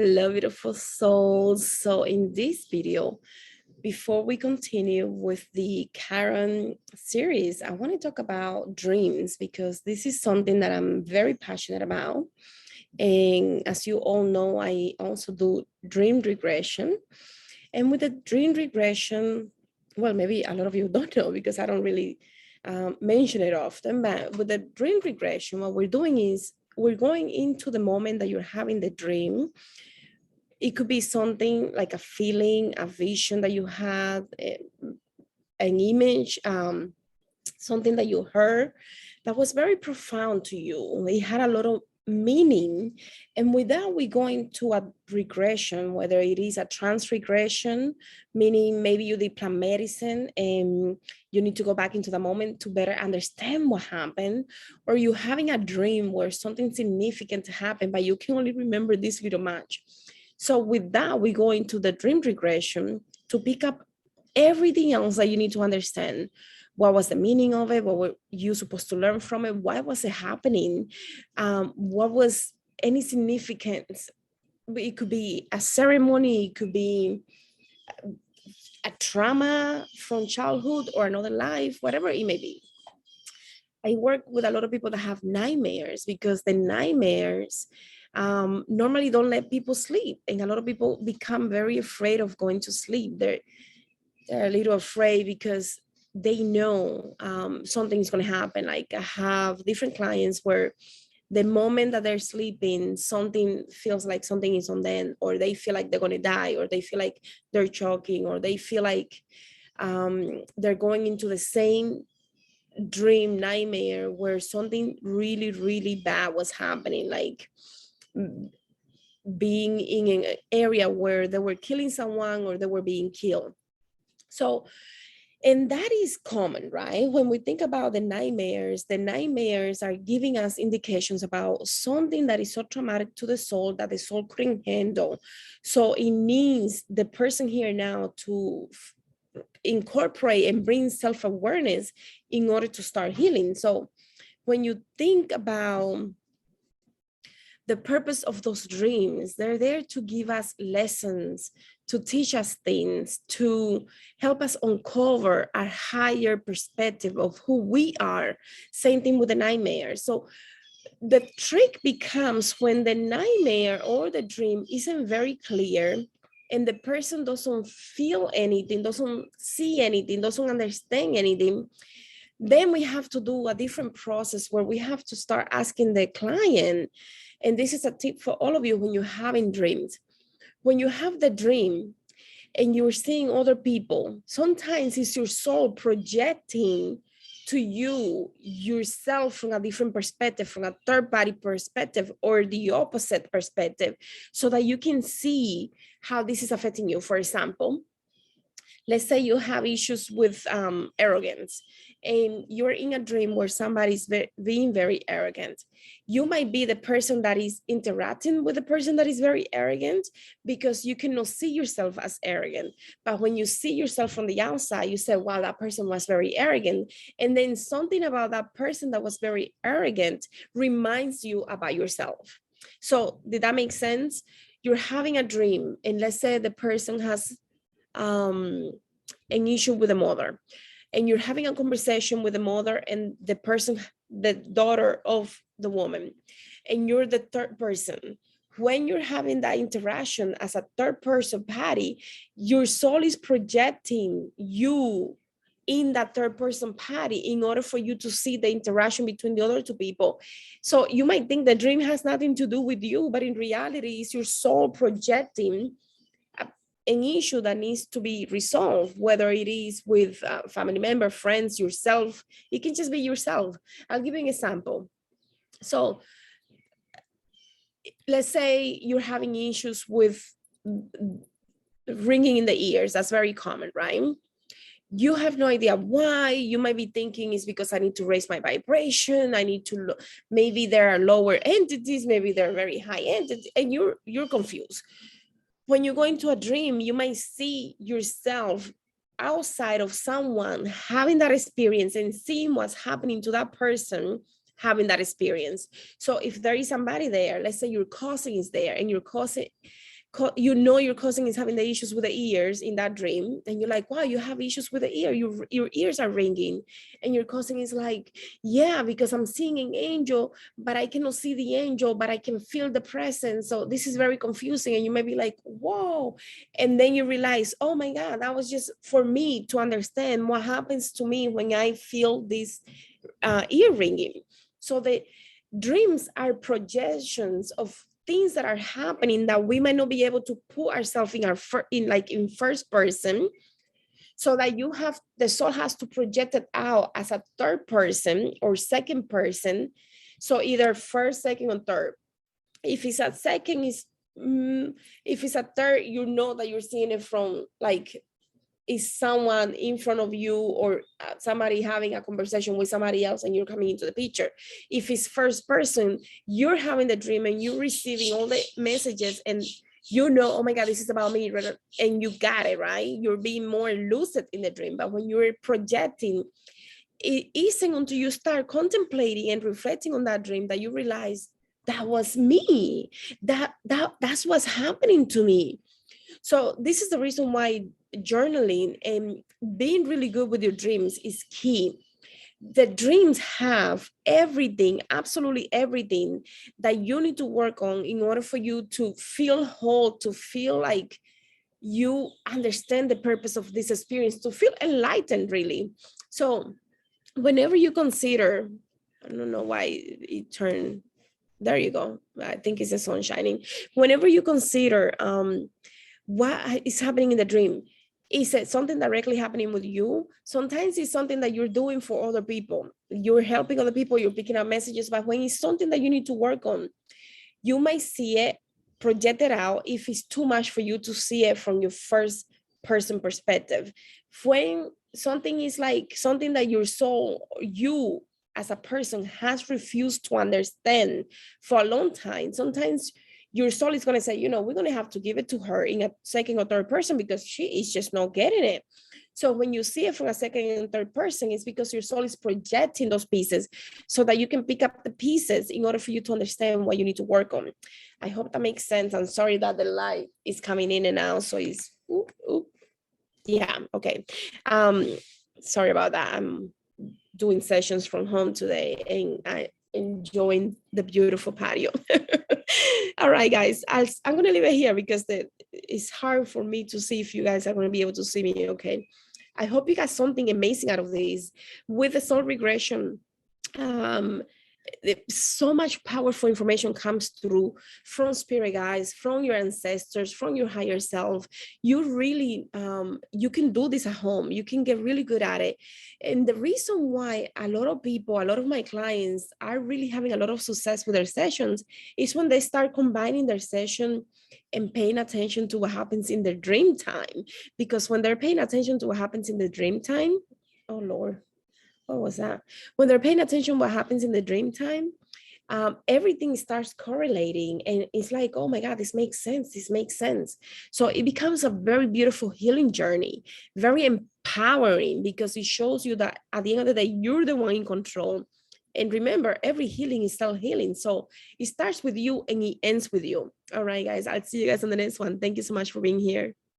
Hello, beautiful souls. So in this video, before we continue with the Karen series, I want to talk about dreams because this is something that I'm very passionate about. And as you all know, I also do dream regression. And with the dream regression, well, maybe a lot of you don't know because I don't really mention it often, but with the dream regression, what we're doing is we're going into the moment that you're having the dream. It could be something like a feeling, a vision that you had, an image, something that you heard that was very profound to you. It had a lot of meaning. And with that, we go into a regression, whether it is a trans regression, meaning maybe you did plant medicine and you need to go back into the moment to better understand what happened, or you having a dream where something significant happened, but you can only remember this little much. So with that, we go into the dream regression to pick up everything else that you need to understand. What was the meaning of it? What were you supposed to learn from it? Why was it happening? What was any significance? It could be a ceremony, it could be a trauma from childhood or another life, whatever it may be. I work with a lot of people that have nightmares because the nightmares normally don't let people sleep. And a lot of people become very afraid of going to sleep. They're a little afraid because they know something's going to happen. Like I have different clients where the moment that they're sleeping, something feels like something is on them, or they feel like they're going to die, or they feel like they're choking, or they feel like they're going into the same dream nightmare where something really, really bad was happening, like being in an area where they were killing someone or they were being killed. So, and that is common, right? When we think about the nightmares are giving us indications about something that is so traumatic to the soul that the soul couldn't handle. So it needs the person here now to incorporate and bring self-awareness in order to start healing. So when you think about the purpose of those dreams, they're there to give us lessons, to teach us things, to help us uncover a higher perspective of who we are. Same thing with the nightmare. So the trick becomes when the nightmare or the dream isn't very clear and the person doesn't feel anything, doesn't see anything, doesn't understand anything, then we have to do a different process where we have to start asking the client. And this is a tip for all of you when you're having dreams. When you have the dream and you're seeing other people, sometimes it's your soul projecting to you yourself from a different perspective, from a third party perspective or the opposite perspective, so that you can see how this is affecting you. For example, let's say you have issues with arrogance and you're in a dream where somebody's being very arrogant. You might be the person that is interacting with the person that is very arrogant because you cannot see yourself as arrogant. But when you see yourself from the outside, you say, wow, that person was very arrogant. And then something about that person that was very arrogant reminds you about yourself. So did that make sense? You're having a dream and let's say the person has an issue with the mother, and you're having a conversation with the mother and the person, the daughter of the woman, and you're the third person. When you're having that interaction as a third person party, your soul is projecting you in that third person party in order for you to see the interaction between the other two people. So you might think the dream has nothing to do with you, but in reality, it's your soul projecting an issue that needs to be resolved, whether it is with a family member, friends, yourself. It can just be yourself. I'll give you an example. So let's say you're having issues with ringing in the ears. That's very common, right? You have no idea why. You might be thinking it's because I need to raise my vibration. I need to, maybe there are lower entities, maybe they're very high entities, and you're confused. When you go into a dream, you might see yourself outside of someone having that experience and seeing what's happening to that person having that experience. So if there is somebody there, let's say your cousin is there and your cousin you know your cousin is having the issues with the ears in that dream, and you're like, wow, you have issues with the ear, your ears are ringing, and your cousin is like, yeah, because I'm seeing an angel, but I cannot see the angel, but I can feel the presence, so this is very confusing. And you may be like, whoa, and then you realize, oh my God, that was just for me to understand what happens to me when I feel this ear ringing. So the dreams are projections of things that are happening that we might not be able to put ourselves in in first person, so that you have, the soul has to project it out as a third person or second person. So either first, second, or third. If it's a second, is if it's a third, you know that you're seeing it from like, is someone in front of you, or somebody having a conversation with somebody else and you're coming into the picture. If it's first person, you're having the dream and you're receiving all the messages, and you know, oh my God, this is about me, and you got it, right? You're being more lucid in the dream. But when you're projecting, it isn't until you start contemplating and reflecting on that dream that you realize that was me, that's what's happening to me. So this is the reason why journaling and being really good with your dreams is key. The dreams have everything, absolutely everything that you need to work on in order for you to feel whole, to feel like you understand the purpose of this experience, to feel enlightened, really. So whenever you consider, I don't know why it turned, there you go. I think it's the sun shining. Whenever you consider what is happening in the dream, is it something directly happening with you? Sometimes it's something that you're doing for other people. You're helping other people, you're picking up messages, but when it's something that you need to work on, you might see it projected out if it's too much for you to see it from your first person perspective. When something is like something that your soul, you as a person, has refused to understand for a long time, sometimes your soul is going to say, you know, we're going to have to give it to her in a second or third person because she is just not getting it. So when you see it from a second and third person, it's because your soul is projecting those pieces so that you can pick up the pieces in order for you to understand what you need to work on. I hope that makes sense. I'm sorry that the light is coming in and out. So it's, yeah, okay. Sorry about that. I'm doing sessions from home today and I enjoying the beautiful patio. All right, guys, I'm going to leave it here because it's hard for me to see if you guys are going to be able to see me. Okay. I hope you got something amazing out of this. With the soul regression, so much powerful information comes through from spirit guides, from your ancestors, from your higher self. You really you can do this at home. You can get really good at it. And the reason why a lot of people, a lot of my clients are really having a lot of success with their sessions is when they start combining their session and paying attention to what happens in their dream time. Because when they're paying attention to what happens in the dream time, oh Lord, what was that? When they're paying attention to what happens in the dream time, everything starts correlating and it's like, oh my God, this makes sense. This makes sense. So it becomes a very beautiful healing journey, very empowering, because it shows you that at the end of the day, you're the one in control. And remember, every healing is still healing. So it starts with you and it ends with you. All right, guys, I'll see you guys on the next one. Thank you so much for being here.